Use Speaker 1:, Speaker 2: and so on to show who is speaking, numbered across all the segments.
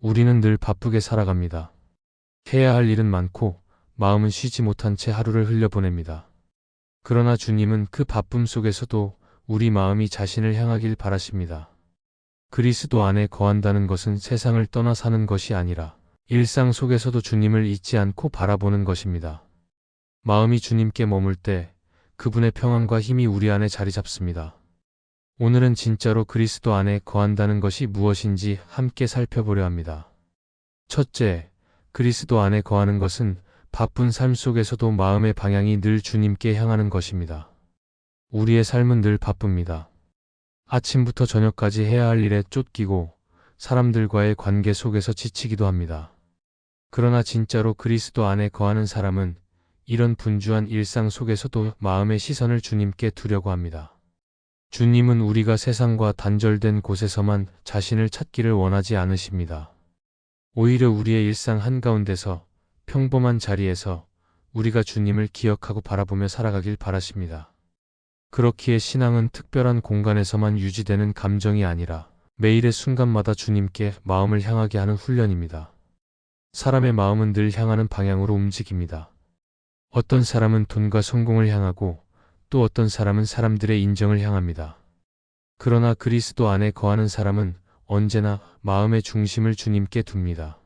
Speaker 1: 우리는 늘 바쁘게 살아갑니다. 해야 할 일은 많고 마음은 쉬지 못한 채 하루를 흘려보냅니다. 그러나 주님은 그 바쁨 속에서도 우리 마음이 자신을 향하길 바라십니다. 그리스도 안에 거한다는 것은 세상을 떠나 사는 것이 아니라 일상 속에서도 주님을 잊지 않고 바라보는 것입니다. 마음이 주님께 머물 때 그분의 평안과 힘이 우리 안에 자리 잡습니다. 오늘은 진짜로 그리스도 안에 거한다는 것이 무엇인지 함께 살펴보려 합니다. 첫째, 그리스도 안에 거하는 것은 바쁜 삶 속에서도 마음의 방향이 늘 주님께 향하는 것입니다. 우리의 삶은 늘 바쁩니다. 아침부터 저녁까지 해야 할 일에 쫓기고 사람들과의 관계 속에서 지치기도 합니다. 그러나 진짜로 그리스도 안에 거하는 사람은 이런 분주한 일상 속에서도 마음의 시선을 주님께 두려고 합니다. 주님은 우리가 세상과 단절된 곳에서만 자신을 찾기를 원하지 않으십니다. 오히려 우리의 일상 한가운데서 평범한 자리에서 우리가 주님을 기억하고 바라보며 살아가길 바라십니다. 그렇기에 신앙은 특별한 공간에서만 유지되는 감정이 아니라 매일의 순간마다 주님께 마음을 향하게 하는 훈련입니다. 사람의 마음은 늘 향하는 방향으로 움직입니다. 어떤 사람은 돈과 성공을 향하고 또 어떤 사람은 사람들의 인정을 향합니다. 그러나 그리스도 안에 거하는 사람은 언제나 마음의 중심을 주님께 둡니다.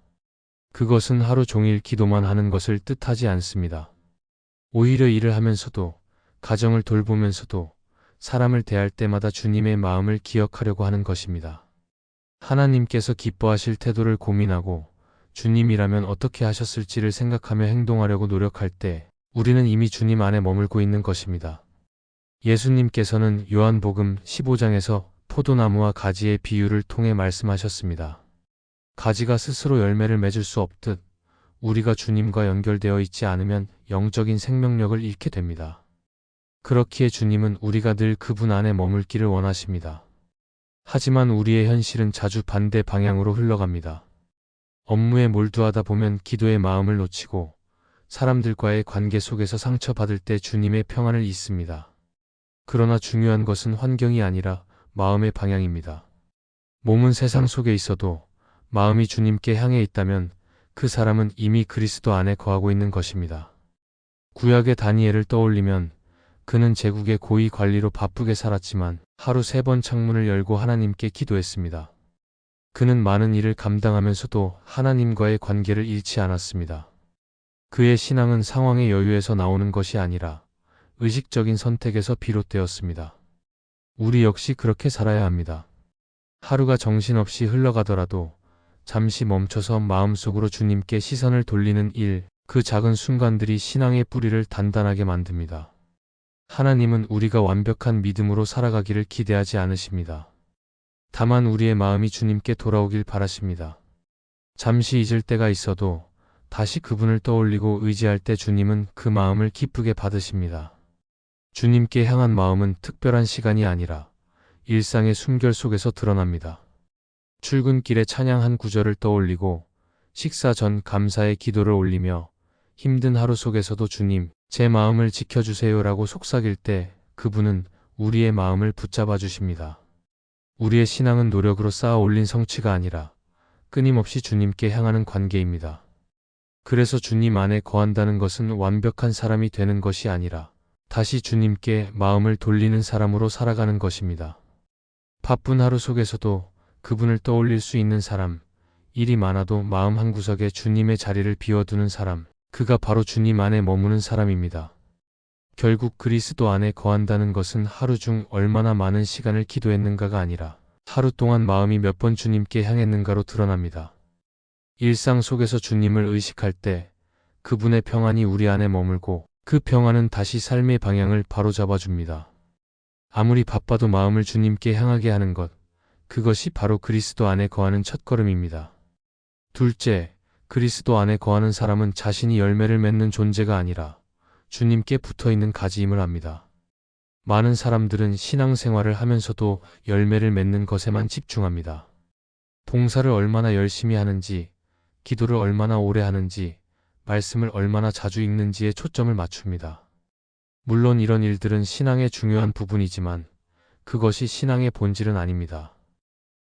Speaker 1: 그것은 하루 종일 기도만 하는 것을 뜻하지 않습니다. 오히려 일을 하면서도 가정을 돌보면서도 사람을 대할 때마다 주님의 마음을 기억하려고 하는 것입니다. 하나님께서 기뻐하실 태도를 고민하고 주님이라면 어떻게 하셨을지를 생각하며 행동하려고 노력할 때 우리는 이미 주님 안에 머물고 있는 것입니다. 예수님께서는 요한복음 15장에서 포도나무와 가지의 비유를 통해 말씀하셨습니다. 가지가 스스로 열매를 맺을 수 없듯 우리가 주님과 연결되어 있지 않으면 영적인 생명력을 잃게 됩니다. 그렇기에 주님은 우리가 늘 그분 안에 머물기를 원하십니다. 하지만 우리의 현실은 자주 반대 방향으로 흘러갑니다. 업무에 몰두하다 보면 기도의 마음을 놓치고 사람들과의 관계 속에서 상처받을 때 주님의 평안을 잊습니다. 그러나 중요한 것은 환경이 아니라 마음의 방향입니다. 몸은 세상 속에 있어도 마음이 주님께 향해 있다면 그 사람은 이미 그리스도 안에 거하고 있는 것입니다. 구약의 다니엘을 떠올리면 그는 제국의 고위 관리로 바쁘게 살았지만 하루 3번 창문을 열고 하나님께 기도했습니다. 그는 많은 일을 감당하면서도 하나님과의 관계를 잃지 않았습니다. 그의 신앙은 상황의 여유에서 나오는 것이 아니라 의식적인 선택에서 비롯되었습니다. 우리 역시 그렇게 살아야 합니다. 하루가 정신없이 흘러가더라도 잠시 멈춰서 마음속으로 주님께 시선을 돌리는 일, 그 작은 순간들이 신앙의 뿌리를 단단하게 만듭니다. 하나님은 우리가 완벽한 믿음으로 살아가기를 기대하지 않으십니다. 다만 우리의 마음이 주님께 돌아오길 바라십니다. 잠시 잊을 때가 있어도 다시 그분을 떠올리고 의지할 때 주님은 그 마음을 기쁘게 받으십니다. 주님께 향한 마음은 특별한 시간이 아니라 일상의 숨결 속에서 드러납니다. 출근길에 찬양 한 구절을 떠올리고 식사 전 감사의 기도를 올리며 힘든 하루 속에서도 주님, 제 마음을 지켜주세요라고 속삭일 때 그분은 우리의 마음을 붙잡아 주십니다. 우리의 신앙은 노력으로 쌓아 올린 성취가 아니라 끊임없이 주님께 향하는 관계입니다. 그래서 주님 안에 거한다는 것은 완벽한 사람이 되는 것이 아니라 다시 주님께 마음을 돌리는 사람으로 살아가는 것입니다. 바쁜 하루 속에서도 그분을 떠올릴 수 있는 사람, 일이 많아도 마음 한구석에 주님의 자리를 비워두는 사람, 그가 바로 주님 안에 머무는 사람입니다. 결국 그리스도 안에 거한다는 것은 하루 중 얼마나 많은 시간을 기도했는가가 아니라 하루 동안 마음이 몇 번 주님께 향했는가로 드러납니다. 일상 속에서 주님을 의식할 때 그분의 평안이 우리 안에 머물고 그 평안은 다시 삶의 방향을 바로잡아 줍니다. 아무리 바빠도 마음을 주님께 향하게 하는 것, 그것이 바로 그리스도 안에 거하는 첫걸음입니다. 둘째, 그리스도 안에 거하는 사람은 자신이 열매를 맺는 존재가 아니라 주님께 붙어있는 가지임을 압니다. 많은 사람들은 신앙생활을 하면서도 열매를 맺는 것에만 집중합니다. 봉사를 얼마나 열심히 하는지, 기도를 얼마나 오래 하는지, 말씀을 얼마나 자주 읽는지에 초점을 맞춥니다. 물론 이런 일들은 신앙의 중요한 부분이지만 그것이 신앙의 본질은 아닙니다.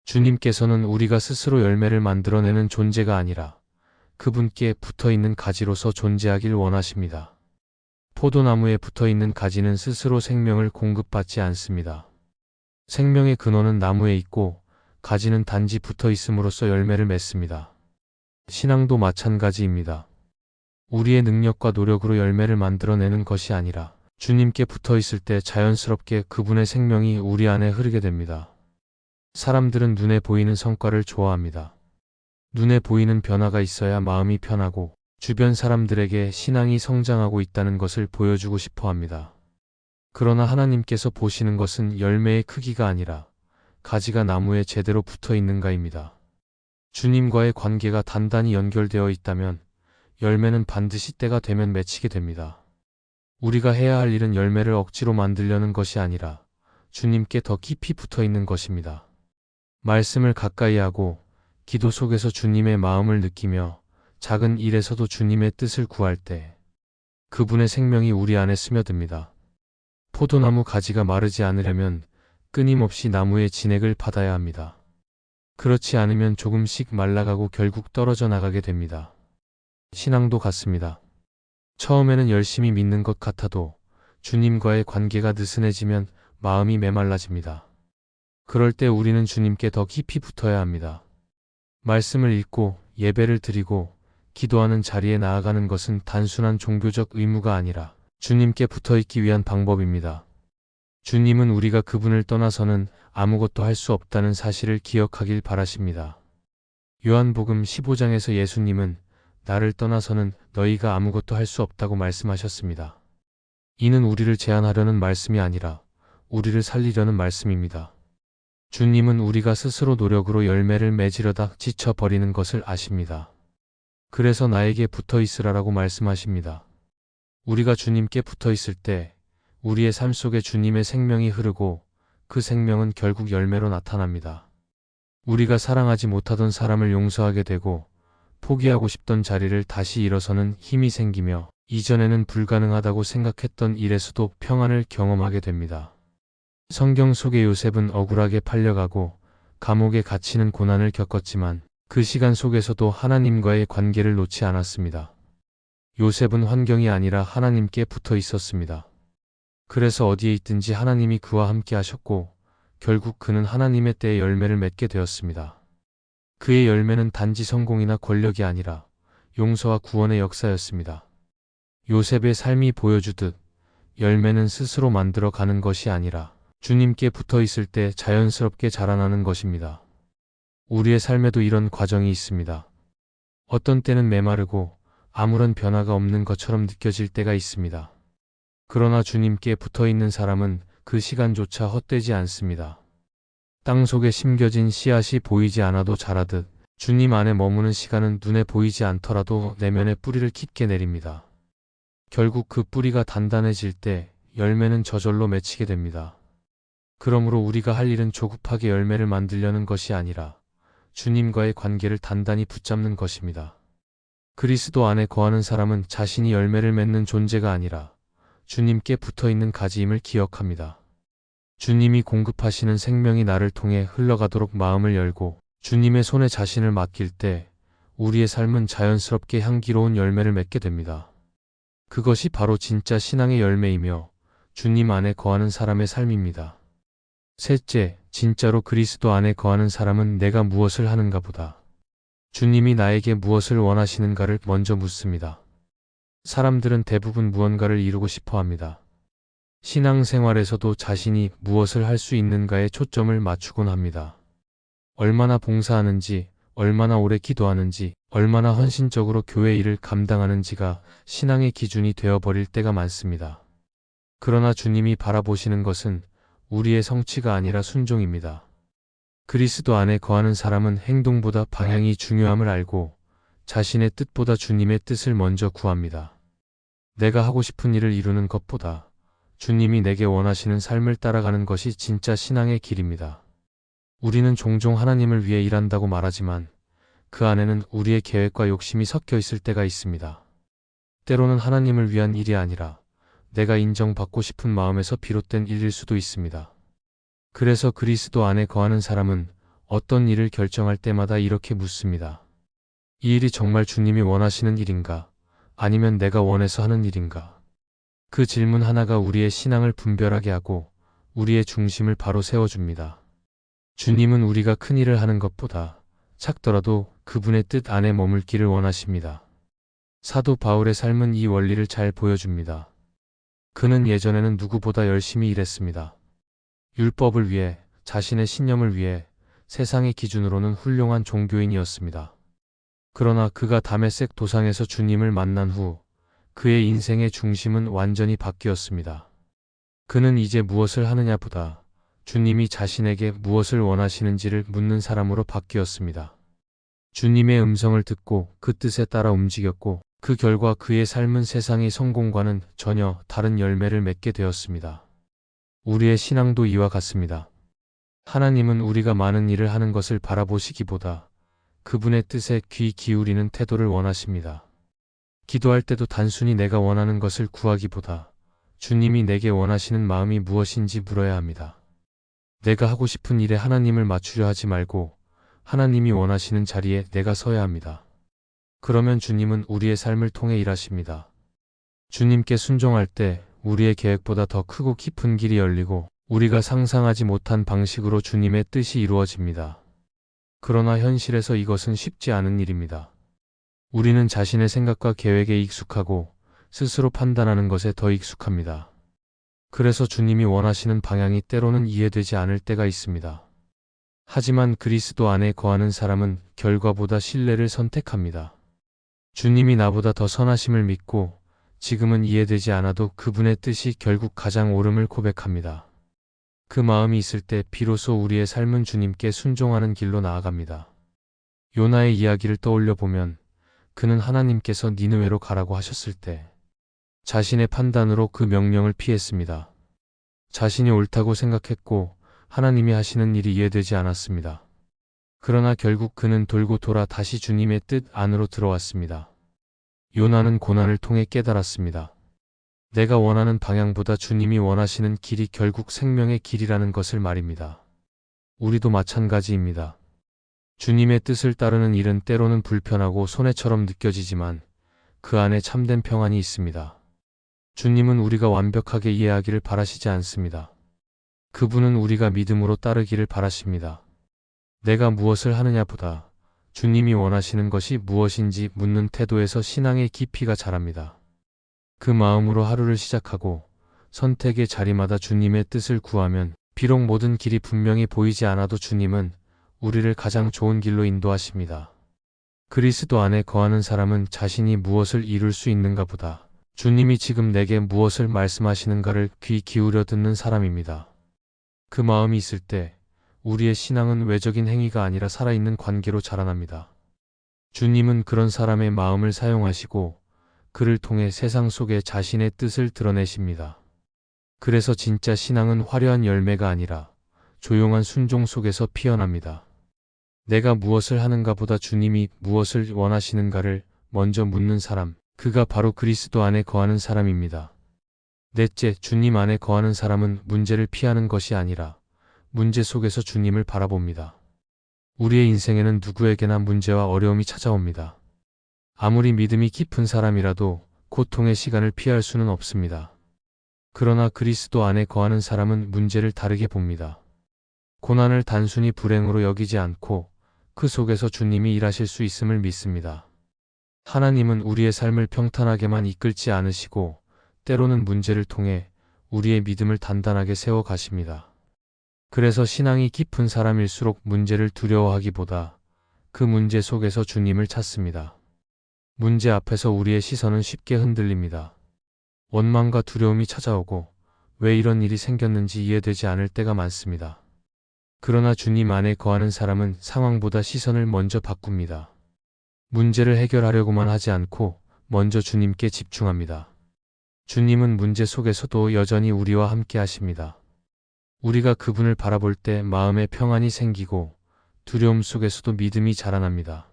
Speaker 1: 주님께서는 우리가 스스로 열매를 만들어내는 존재가 아니라 그분께 붙어있는 가지로서 존재하길 원하십니다. 포도나무에 붙어있는 가지는 스스로 생명을 공급받지 않습니다. 생명의 근원은 나무에 있고 가지는 단지 붙어있음으로써 열매를 맺습니다. 신앙도 마찬가지입니다. 우리의 능력과 노력으로 열매를 만들어내는 것이 아니라 주님께 붙어있을 때 자연스럽게 그분의 생명이 우리 안에 흐르게 됩니다. 사람들은 눈에 보이는 성과를 좋아합니다. 눈에 보이는 변화가 있어야 마음이 편하고 주변 사람들에게 신앙이 성장하고 있다는 것을 보여주고 싶어 합니다. 그러나 하나님께서 보시는 것은 열매의 크기가 아니라 가지가 나무에 제대로 붙어 있는가입니다. 주님과의 관계가 단단히 연결되어 있다면 열매는 반드시 때가 되면 맺히게 됩니다. 우리가 해야 할 일은 열매를 억지로 만들려는 것이 아니라 주님께 더 깊이 붙어 있는 것입니다. 말씀을 가까이 하고 기도 속에서 주님의 마음을 느끼며 작은 일에서도 주님의 뜻을 구할 때 그분의 생명이 우리 안에 스며듭니다. 포도나무 가지가 마르지 않으려면 끊임없이 나무의 진액을 받아야 합니다. 그렇지 않으면 조금씩 말라가고 결국 떨어져 나가게 됩니다. 신앙도 같습니다. 처음에는 열심히 믿는 것 같아도 주님과의 관계가 느슨해지면 마음이 메말라집니다. 그럴 때 우리는 주님께 더 깊이 붙어야 합니다. 말씀을 읽고 예배를 드리고 기도하는 자리에 나아가는 것은 단순한 종교적 의무가 아니라 주님께 붙어있기 위한 방법입니다. 주님은 우리가 그분을 떠나서는 아무것도 할 수 없다는 사실을 기억하길 바라십니다. 요한복음 15장에서 예수님은 나를 떠나서는 너희가 아무것도 할 수 없다고 말씀하셨습니다. 이는 우리를 제한하려는 말씀이 아니라 우리를 살리려는 말씀입니다. 주님은 우리가 스스로 노력으로 열매를 맺으려다 지쳐버리는 것을 아십니다. 그래서 나에게 붙어 있으라라고 말씀하십니다. 우리가 주님께 붙어 있을 때 우리의 삶 속에 주님의 생명이 흐르고 그 생명은 결국 열매로 나타납니다. 우리가 사랑하지 못하던 사람을 용서하게 되고 포기하고 싶던 자리를 다시 일어서는 힘이 생기며 이전에는 불가능하다고 생각했던 일에서도 평안을 경험하게 됩니다. 성경 속의 요셉은 억울하게 팔려가고 감옥에 갇히는 고난을 겪었지만 그 시간 속에서도 하나님과의 관계를 놓지 않았습니다. 요셉은 환경이 아니라 하나님께 붙어 있었습니다. 그래서 어디에 있든지 하나님이 그와 함께 하셨고 결국 그는 하나님의 때에 열매를 맺게 되었습니다. 그의 열매는 단지 성공이나 권력이 아니라 용서와 구원의 역사였습니다. 요셉의 삶이 보여주듯 열매는 스스로 만들어 가는 것이 아니라 주님께 붙어 있을 때 자연스럽게 자라나는 것입니다. 우리의 삶에도 이런 과정이 있습니다. 어떤 때는 메마르고 아무런 변화가 없는 것처럼 느껴질 때가 있습니다. 그러나 주님께 붙어 있는 사람은 그 시간조차 헛되지 않습니다. 땅 속에 심겨진 씨앗이 보이지 않아도 자라듯 주님 안에 머무는 시간은 눈에 보이지 않더라도 내면에 뿌리를 깊게 내립니다. 결국 그 뿌리가 단단해질 때 열매는 저절로 맺히게 됩니다. 그러므로 우리가 할 일은 조급하게 열매를 만들려는 것이 아니라 주님과의 관계를 단단히 붙잡는 것입니다. 그리스도 안에 거하는 사람은 자신이 열매를 맺는 존재가 아니라 주님께 붙어있는 가지임을 기억합니다. 주님이 공급하시는 생명이 나를 통해 흘러가도록 마음을 열고 주님의 손에 자신을 맡길 때 우리의 삶은 자연스럽게 향기로운 열매를 맺게 됩니다. 그것이 바로 진짜 신앙의 열매이며 주님 안에 거하는 사람의 삶입니다. 셋째, 진짜로 그리스도 안에 거하는 사람은 내가 무엇을 하는가 보다 주님이 나에게 무엇을 원하시는가를 먼저 묻습니다. 사람들은 대부분 무언가를 이루고 싶어 합니다. 신앙생활에서도 자신이 무엇을 할 수 있는가에 초점을 맞추곤 합니다. 얼마나 봉사하는지, 얼마나 오래 기도하는지, 얼마나 헌신적으로 교회 일을 감당하는지가 신앙의 기준이 되어버릴 때가 많습니다. 그러나 주님이 바라보시는 것은 우리의 성취가 아니라 순종입니다. 그리스도 안에 거하는 사람은 행동보다 방향이 중요함을 알고 자신의 뜻보다 주님의 뜻을 먼저 구합니다. 내가 하고 싶은 일을 이루는 것보다 주님이 내게 원하시는 삶을 따라가는 것이 진짜 신앙의 길입니다. 우리는 종종 하나님을 위해 일한다고 말하지만 그 안에는 우리의 계획과 욕심이 섞여 있을 때가 있습니다. 때로는 하나님을 위한 일이 아니라 내가 인정받고 싶은 마음에서 비롯된 일일 수도 있습니다. 그래서 그리스도 안에 거하는 사람은 어떤 일을 결정할 때마다 이렇게 묻습니다. 이 일이 정말 주님이 원하시는 일인가? 아니면 내가 원해서 하는 일인가? 그 질문 하나가 우리의 신앙을 분별하게 하고 우리의 중심을 바로 세워줍니다. 주님은 우리가 큰 일을 하는 것보다 작더라도 그분의 뜻 안에 머물기를 원하십니다. 사도 바울의 삶은 이 원리를 잘 보여줍니다. 그는 예전에는 누구보다 열심히 일했습니다. 율법을 위해, 자신의 신념을 위해 세상의 기준으로는 훌륭한 종교인이었습니다. 그러나 그가 다메섹 도상에서 주님을 만난 후 그의 인생의 중심은 완전히 바뀌었습니다. 그는 이제 무엇을 하느냐보다 주님이 자신에게 무엇을 원하시는지를 묻는 사람으로 바뀌었습니다. 주님의 음성을 듣고 그 뜻에 따라 움직였고 그 결과 그의 삶은 세상의 성공과는 전혀 다른 열매를 맺게 되었습니다. 우리의 신앙도 이와 같습니다. 하나님은 우리가 많은 일을 하는 것을 바라보시기보다 그분의 뜻에 귀 기울이는 태도를 원하십니다. 기도할 때도 단순히 내가 원하는 것을 구하기보다 주님이 내게 원하시는 마음이 무엇인지 물어야 합니다. 내가 하고 싶은 일에 하나님을 맞추려 하지 말고 하나님이 원하시는 자리에 내가 서야 합니다. 그러면 주님은 우리의 삶을 통해 일하십니다. 주님께 순종할 때 우리의 계획보다 더 크고 깊은 길이 열리고 우리가 상상하지 못한 방식으로 주님의 뜻이 이루어집니다. 그러나 현실에서 이것은 쉽지 않은 일입니다. 우리는 자신의 생각과 계획에 익숙하고 스스로 판단하는 것에 더 익숙합니다. 그래서 주님이 원하시는 방향이 때로는 이해되지 않을 때가 있습니다. 하지만 그리스도 안에 거하는 사람은 결과보다 신뢰를 선택합니다. 주님이 나보다 더 선하심을 믿고 지금은 이해되지 않아도 그분의 뜻이 결국 가장 옳음을 고백합니다. 그 마음이 있을 때 비로소 우리의 삶은 주님께 순종하는 길로 나아갑니다. 요나의 이야기를 떠올려 보면 그는 하나님께서 니느웨로 가라고 하셨을 때 자신의 판단으로 그 명령을 피했습니다. 자신이 옳다고 생각했고 하나님이 하시는 일이 이해되지 않았습니다. 그러나 결국 그는 돌고 돌아 다시 주님의 뜻 안으로 들어왔습니다. 요나는 고난을 통해 깨달았습니다. 내가 원하는 방향보다 주님이 원하시는 길이 결국 생명의 길이라는 것을 말입니다. 우리도 마찬가지입니다. 주님의 뜻을 따르는 일은 때로는 불편하고 손해처럼 느껴지지만 그 안에 참된 평안이 있습니다. 주님은 우리가 완벽하게 이해하기를 바라시지 않습니다. 그분은 우리가 믿음으로 따르기를 바라십니다. 내가 무엇을 하느냐보다 주님이 원하시는 것이 무엇인지 묻는 태도에서 신앙의 깊이가 자랍니다. 그 마음으로 하루를 시작하고 선택의 자리마다 주님의 뜻을 구하면 비록 모든 길이 분명히 보이지 않아도 주님은 우리를 가장 좋은 길로 인도하십니다. 그리스도 안에 거하는 사람은 자신이 무엇을 이룰 수 있는가 보다 주님이 지금 내게 무엇을 말씀하시는가를 귀 기울여 듣는 사람입니다. 그 마음이 있을 때 우리의 신앙은 외적인 행위가 아니라 살아있는 관계로 자라납니다. 주님은 그런 사람의 마음을 사용하시고 그를 통해 세상 속에 자신의 뜻을 드러내십니다. 그래서 진짜 신앙은 화려한 열매가 아니라 조용한 순종 속에서 피어납니다. 내가 무엇을 하는가 보다 주님이 무엇을 원하시는가를 먼저 묻는 사람, 그가 바로 그리스도 안에 거하는 사람입니다. 넷째, 주님 안에 거하는 사람은 문제를 피하는 것이 아니라 문제 속에서 주님을 바라봅니다. 우리의 인생에는 누구에게나 문제와 어려움이 찾아옵니다. 아무리 믿음이 깊은 사람이라도 고통의 시간을 피할 수는 없습니다. 그러나 그리스도 안에 거하는 사람은 문제를 다르게 봅니다. 고난을 단순히 불행으로 여기지 않고 그 속에서 주님이 일하실 수 있음을 믿습니다. 하나님은 우리의 삶을 평탄하게만 이끌지 않으시고 때로는 문제를 통해 우리의 믿음을 단단하게 세워 가십니다. 그래서 신앙이 깊은 사람일수록 문제를 두려워하기보다 그 문제 속에서 주님을 찾습니다. 문제 앞에서 우리의 시선은 쉽게 흔들립니다. 원망과 두려움이 찾아오고 왜 이런 일이 생겼는지 이해되지 않을 때가 많습니다. 그러나 주님 안에 거하는 사람은 상황보다 시선을 먼저 바꿉니다. 문제를 해결하려고만 하지 않고 먼저 주님께 집중합니다. 주님은 문제 속에서도 여전히 우리와 함께 하십니다. 우리가 그분을 바라볼 때 마음에 평안이 생기고 두려움 속에서도 믿음이 자라납니다.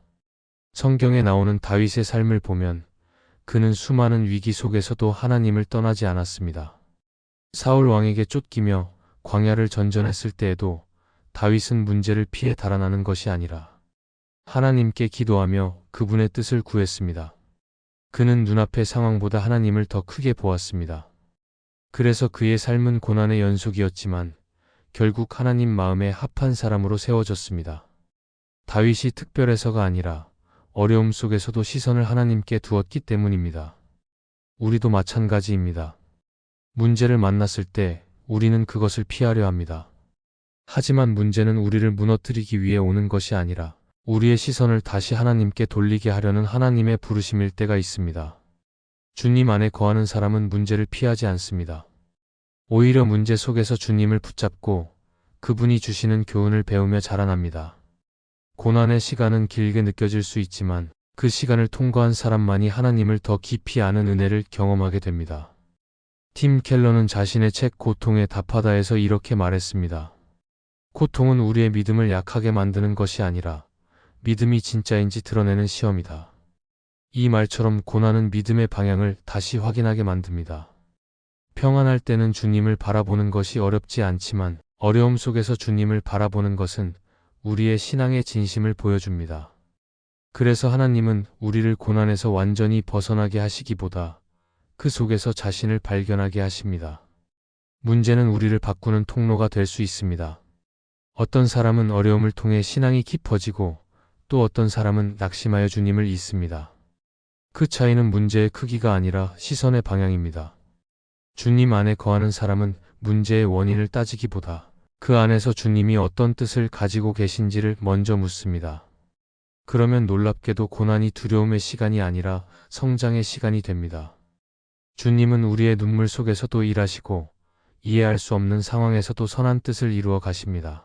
Speaker 1: 성경에 나오는 다윗의 삶을 보면 그는 수많은 위기 속에서도 하나님을 떠나지 않았습니다. 사울 왕에게 쫓기며 광야를 전전했을 때에도 다윗은 문제를 피해 달아나는 것이 아니라 하나님께 기도하며 그분의 뜻을 구했습니다. 그는 눈앞의 상황보다 하나님을 더 크게 보았습니다. 그래서 그의 삶은 고난의 연속이었지만 결국 하나님 마음에 합한 사람으로 세워졌습니다. 다윗이 특별해서가 아니라 어려움 속에서도 시선을 하나님께 두었기 때문입니다. 우리도 마찬가지입니다. 문제를 만났을 때 우리는 그것을 피하려 합니다. 하지만 문제는 우리를 무너뜨리기 위해 오는 것이 아니라 우리의 시선을 다시 하나님께 돌리게 하려는 하나님의 부르심일 때가 있습니다. 주님 안에 거하는 사람은 문제를 피하지 않습니다. 오히려 문제 속에서 주님을 붙잡고 그분이 주시는 교훈을 배우며 자라납니다. 고난의 시간은 길게 느껴질 수 있지만 그 시간을 통과한 사람만이 하나님을 더 깊이 아는 은혜를 경험하게 됩니다. 팀 켈러는 자신의 책 고통의 답하다에서 이렇게 말했습니다. 고통은 우리의 믿음을 약하게 만드는 것이 아니라 믿음이 진짜인지 드러내는 시험이다. 이 말처럼 고난은 믿음의 방향을 다시 확인하게 만듭니다. 평안할 때는 주님을 바라보는 것이 어렵지 않지만 어려움 속에서 주님을 바라보는 것은 우리의 신앙의 진심을 보여줍니다. 그래서 하나님은 우리를 고난에서 완전히 벗어나게 하시기보다 그 속에서 자신을 발견하게 하십니다. 문제는 우리를 바꾸는 통로가 될 수 있습니다. 어떤 사람은 어려움을 통해 신앙이 깊어지고 또 어떤 사람은 낙심하여 주님을 잊습니다. 그 차이는 문제의 크기가 아니라 시선의 방향입니다. 주님 안에 거하는 사람은 문제의 원인을 따지기보다 그 안에서 주님이 어떤 뜻을 가지고 계신지를 먼저 묻습니다. 그러면 놀랍게도 고난이 두려움의 시간이 아니라 성장의 시간이 됩니다. 주님은 우리의 눈물 속에서도 일하시고 이해할 수 없는 상황에서도 선한 뜻을 이루어 가십니다.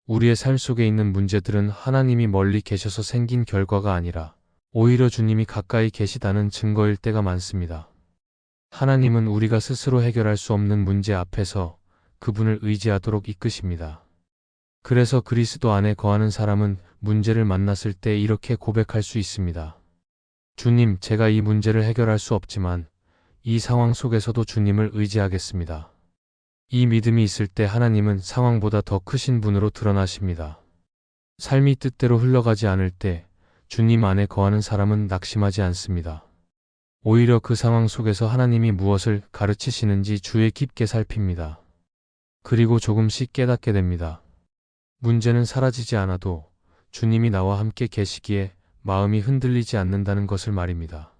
Speaker 1: 우리의 삶 속에 있는 문제들은 하나님이 멀리 계셔서 생긴 결과가 아니라 오히려 주님이 가까이 계시다는 증거일 때가 많습니다. 하나님은 우리가 스스로 해결할 수 없는 문제 앞에서 그분을 의지하도록 이끄십니다. 그래서 그리스도 안에 거하는 사람은 문제를 만났을 때 이렇게 고백할 수 있습니다. 주님, 제가 이 문제를 해결할 수 없지만 이 상황 속에서도 주님을 의지하겠습니다. 이 믿음이 있을 때 하나님은 상황보다 더 크신 분으로 드러나십니다. 삶이 뜻대로 흘러가지 않을 때 주님 안에 거하는 사람은 낙심하지 않습니다. 오히려 그 상황 속에서 하나님이 무엇을 가르치시는지 주의 깊게 살핍니다. 그리고 조금씩 깨닫게 됩니다. 문제는 사라지지 않아도 주님이 나와 함께 계시기에 마음이 흔들리지 않는다는 것을 말입니다.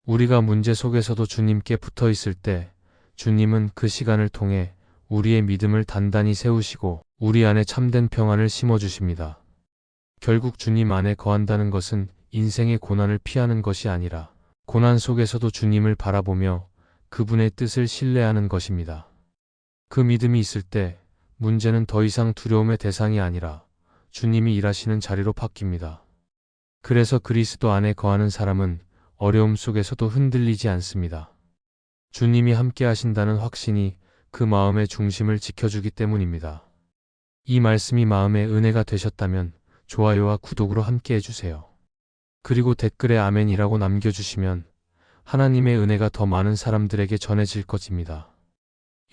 Speaker 1: 우리가 문제 속에서도 주님께 붙어 있을 때 주님은 그 시간을 통해 우리의 믿음을 단단히 세우시고 우리 안에 참된 평안을 심어주십니다. 결국 주님 안에 거한다는 것은 인생의 고난을 피하는 것이 아니라 고난 속에서도 주님을 바라보며 그분의 뜻을 신뢰하는 것입니다. 그 믿음이 있을 때 문제는 더 이상 두려움의 대상이 아니라 주님이 일하시는 자리로 바뀝니다. 그래서 그리스도 안에 거하는 사람은 어려움 속에서도 흔들리지 않습니다. 주님이 함께 하신다는 확신이 그 마음의 중심을 지켜주기 때문입니다. 이 말씀이 마음의 은혜가 되셨다면 좋아요와 구독으로 함께 해주세요. 그리고 댓글에 아멘이라고 남겨주시면 하나님의 은혜가 더 많은 사람들에게 전해질 것입니다.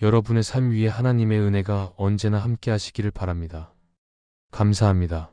Speaker 1: 여러분의 삶 위에 하나님의 은혜가 언제나 함께 하시기를 바랍니다. 감사합니다.